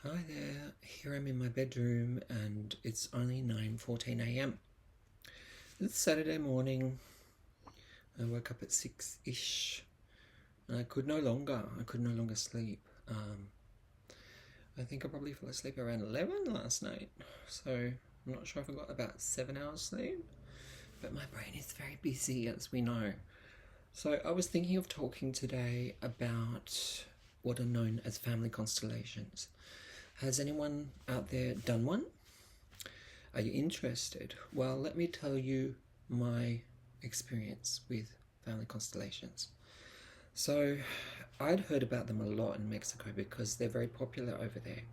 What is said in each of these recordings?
Hi there, here I'm in my bedroom and it's only 9:14 a.m. It's Saturday morning. I woke up at 6-ish and I could no longer sleep. I think I probably fell asleep around 11 last night, so I'm not sure if I got about 7 hours sleep, but my brain is very busy, as we know. So I was thinking of talking today about what are known as family constellations. Has anyone out there done one? Are you interested? Well, let me tell you my experience with family constellations. So, I'd heard about them a lot in Mexico because they're very popular over there.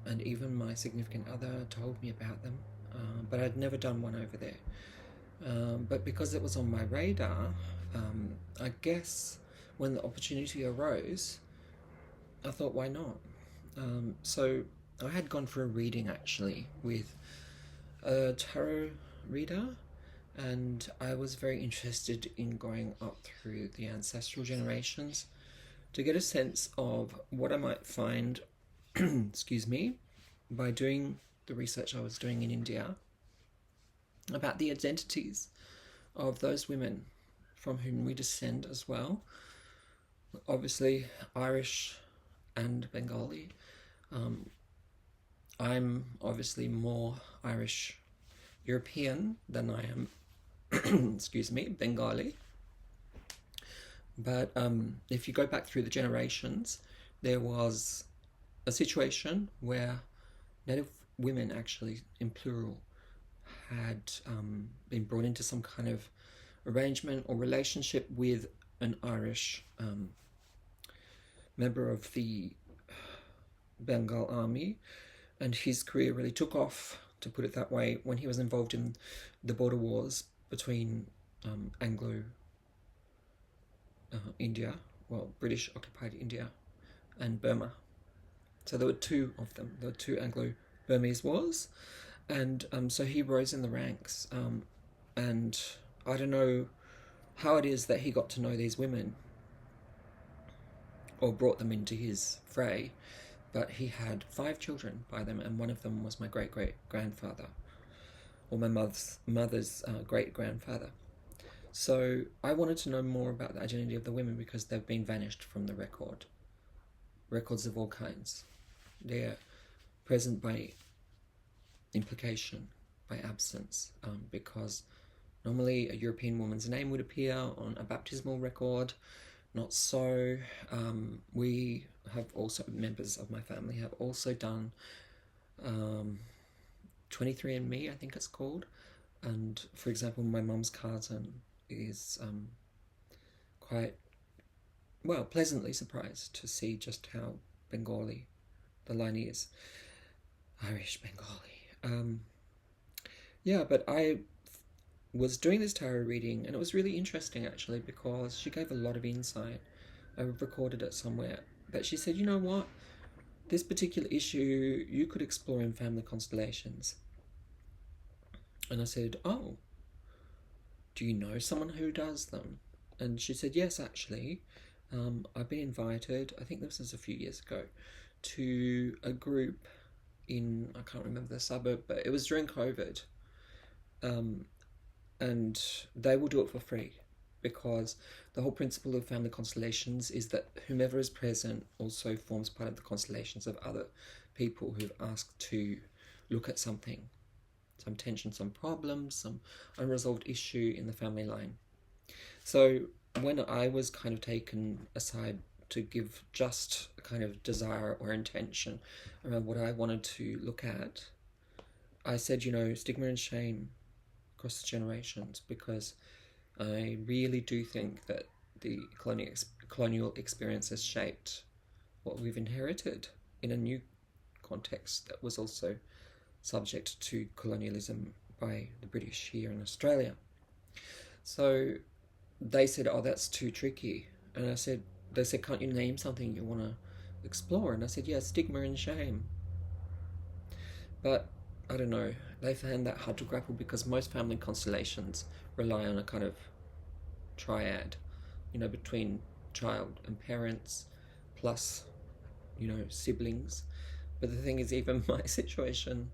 And even my significant other told me about them, but I'd never done one over there. But because it was on my radar, I guess when the opportunity arose, I thought, why not? So I had gone for a reading actually with a tarot reader, and I was very interested in going up through the ancestral generations to get a sense of what I might find, excuse me, by doing the research I was doing in India about the identities of those women from whom we descend as well. Obviously, Irish and Bengali. I'm obviously more Irish European than I am, excuse me, Bengali. But if you go back through the generations, there was a situation where Native women, actually in plural, had been brought into some kind of arrangement or relationship with an Irish member of the Bengal army, and his career really took off, to put it that way, when he was involved in the border wars between Anglo India, well, British occupied India, and Burma. So there were two of them. There were two Anglo-Burmese wars, and so he rose in the ranks. And I don't know how it is that he got to know these women or brought them into his fray, but he had 5 children by them, and one of them was my great-great-grandfather, or my mother's great-grandfather. So I wanted to know more about the identity of the women because they've been vanished from the records of all kinds. They're present by implication, by absence, because normally a European woman's name would appear on a baptismal record. Not so. We have also, members of my family have also done 23andMe, I think it's called. And for example, my mum's cousin is quite, well, pleasantly surprised to see just how Bengali the line is. Irish Bengali. Yeah, but I was doing this tarot reading, and it was really interesting actually because she gave a lot of insight. I recorded it somewhere, but she said, you know what, this particular issue you could explore in family constellations. And I said, oh, do you know someone who does them? And she said, yes, actually. I've been invited, I think this was a few years ago, to a group in, I can't remember the suburb, but it was during COVID. And they will do it for free because the whole principle of family constellations is that whomever is present also forms part of the constellations of other people who've asked to look at something, some tension, some problem, some unresolved issue in the family line. So when I was kind of taken aside to give just a kind of desire or intention around what I wanted to look at, I said, you know, stigma and shame across the generations, because I really do think that the colonial experience has shaped what we've inherited in a new context that was also subject to colonialism by the British here in Australia. So they said, oh, that's too tricky. And they said, can't you name something you want to explore? And I said, yeah, stigma and shame. But I don't know, they found that hard to grapple because most family constellations rely on a kind of triad, you know, between child and parents, plus siblings. But the thing is, even my situation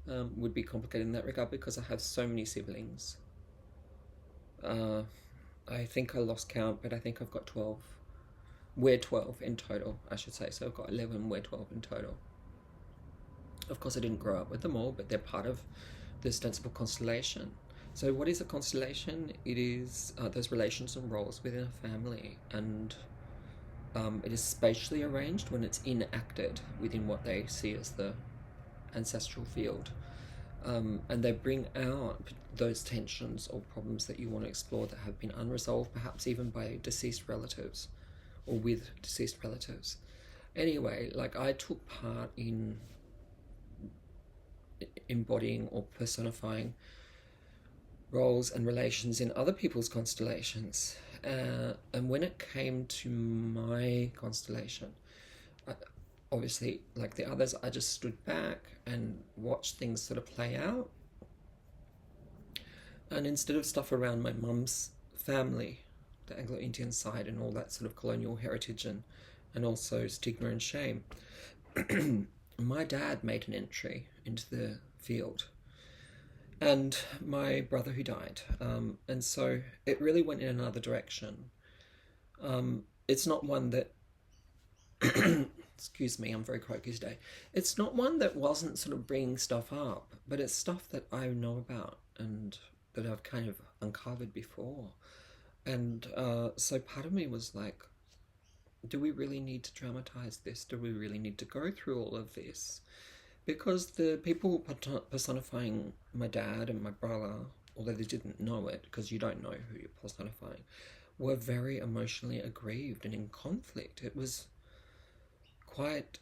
would be complicated in that regard because I have so many siblings. Uh, I think I lost count, but I think I've got 12. We're 12 in total, I should say. So I've got 11, we're 12 in total. Of course, I didn't grow up with them all, but they're part of the ostensible constellation. So what is a constellation? It is those relations and roles within a family, and it is spatially arranged when it's enacted within what they see as the ancestral field. And they bring out those tensions or problems that you want to explore that have been unresolved, perhaps even by deceased relatives or with deceased relatives. Anyway, like I took part in embodying or personifying roles and relations in other people's constellations. And when it came to my constellation, obviously, like the others, I just stood back and watched things sort of play out. And instead of stuff around my mum's family, the Anglo-Indian side, and all that sort of colonial heritage and also stigma and shame, my dad made an entry into the field. And my brother who died. And so it really went in another direction. It's not one that excuse me, I'm very croaky today. It's not one that wasn't sort of bringing stuff up, but it's stuff that I know about and that I've kind of uncovered before. And so part of me was like, do we really need to dramatize this? Do we really need to go through all of this? Because the people personifying my dad and my brother, although they didn't know it, because you don't know who you're personifying, were very emotionally aggrieved and in conflict. It was quite,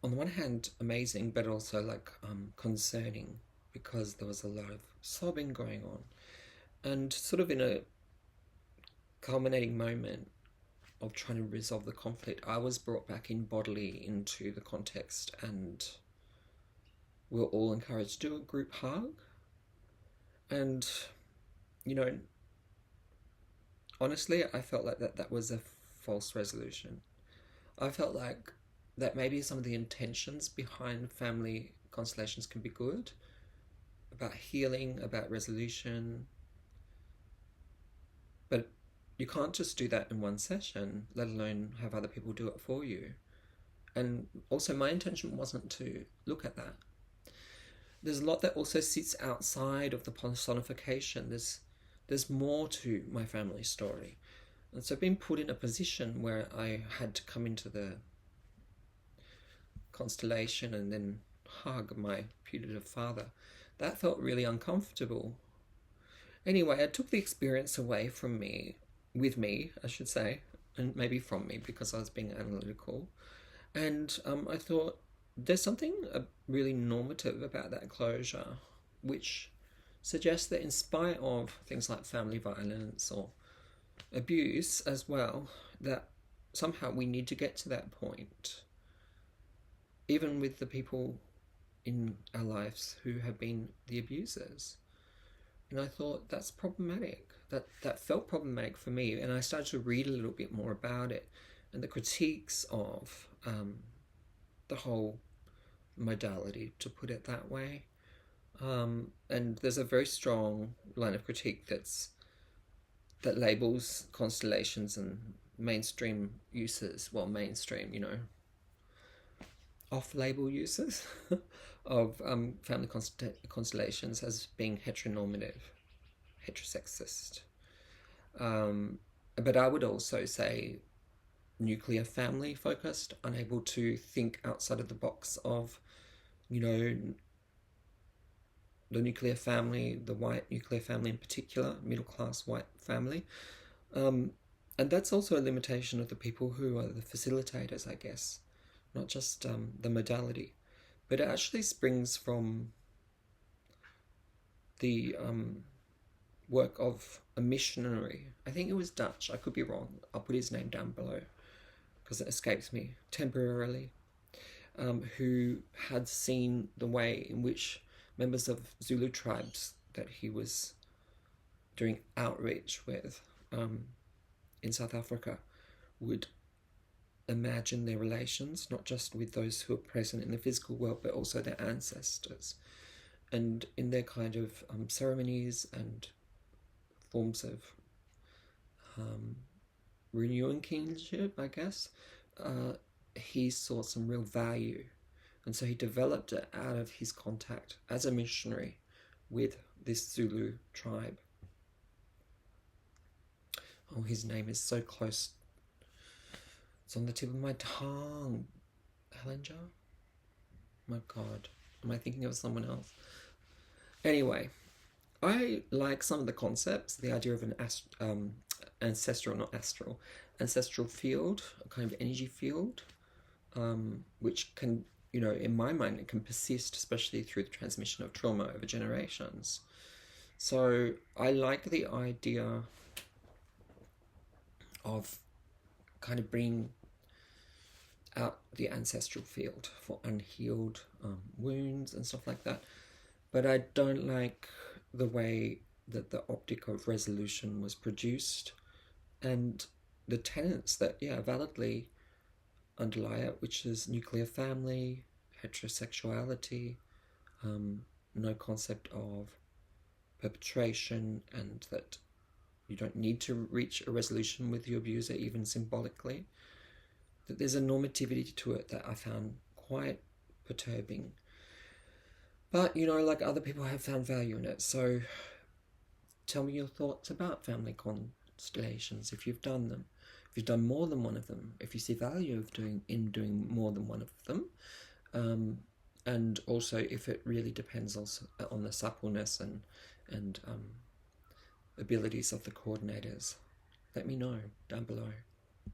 on the one hand, amazing, but also like concerning, because there was a lot of sobbing going on. And sort of in a culminating moment of trying to resolve the conflict, I was brought back in bodily into the context, and we were all encouraged to do a group hug. And, honestly, I felt like that was a false resolution. I felt like that maybe some of the intentions behind family constellations can be good, about healing, about resolution, but you can't just do that in one session, let alone have other people do it for you. And also my intention wasn't to look at that. There's a lot that also sits outside of the personification. There's more to my family story. And so being put in a position where I had to come into the constellation and then hug my putative father, that felt really uncomfortable. Anyway, I took the experience away from me, with me, I should say, and maybe from me because I was being analytical. And I thought, there's something really normative about that closure, which suggests that in spite of things like family violence or abuse as well, that somehow we need to get to that point, even with the people in our lives who have been the abusers. And I thought that's problematic. That felt problematic for me, and I started to read a little bit more about it and the critiques of the whole modality, to put it that way. And there's a very strong line of critique that labels constellations and mainstream uses, well, mainstream, off-label uses of family constellations as being heteronormative, heterosexist. But I would also say nuclear family focused, unable to think outside of the box of, the nuclear family, the white nuclear family in particular, middle-class white family. And that's also a limitation of the people who are the facilitators, I guess, not just the modality. But it actually springs from the work of a missionary. I think it was Dutch, I could be wrong. I'll put his name down below because it escapes me temporarily, who had seen the way in which members of Zulu tribes that he was doing outreach with in South Africa would imagine their relations, not just with those who are present in the physical world, but also their ancestors. And in their kind of ceremonies and forms of renewing kinship, I guess, he saw some real value. And so he developed it out of his contact as a missionary with this Zulu tribe. Oh, his name is so close. It's on the tip of my tongue. Hellinger? My God. Am I thinking of someone else? Anyway, I like some of the concepts, the idea of an ancestral field, a kind of energy field, which can, in my mind, it can persist, especially through the transmission of trauma over generations. So I like the idea of kind of bringing out the ancestral field for unhealed wounds and stuff like that. But I don't like the way that the optic of resolution was produced and the tenets that, validly underlie it, which is nuclear family, heterosexuality, no concept of perpetration, and that you don't need to reach a resolution with your abuser, even symbolically. That there's a normativity to it that I found quite perturbing. But, like other people have found value in it. So tell me your thoughts about family constellations, if you've done them. If you've done more than one of them. If you see value of doing more than one of them. And also if it really depends also on the suppleness and abilities of the coordinators. Let me know down below.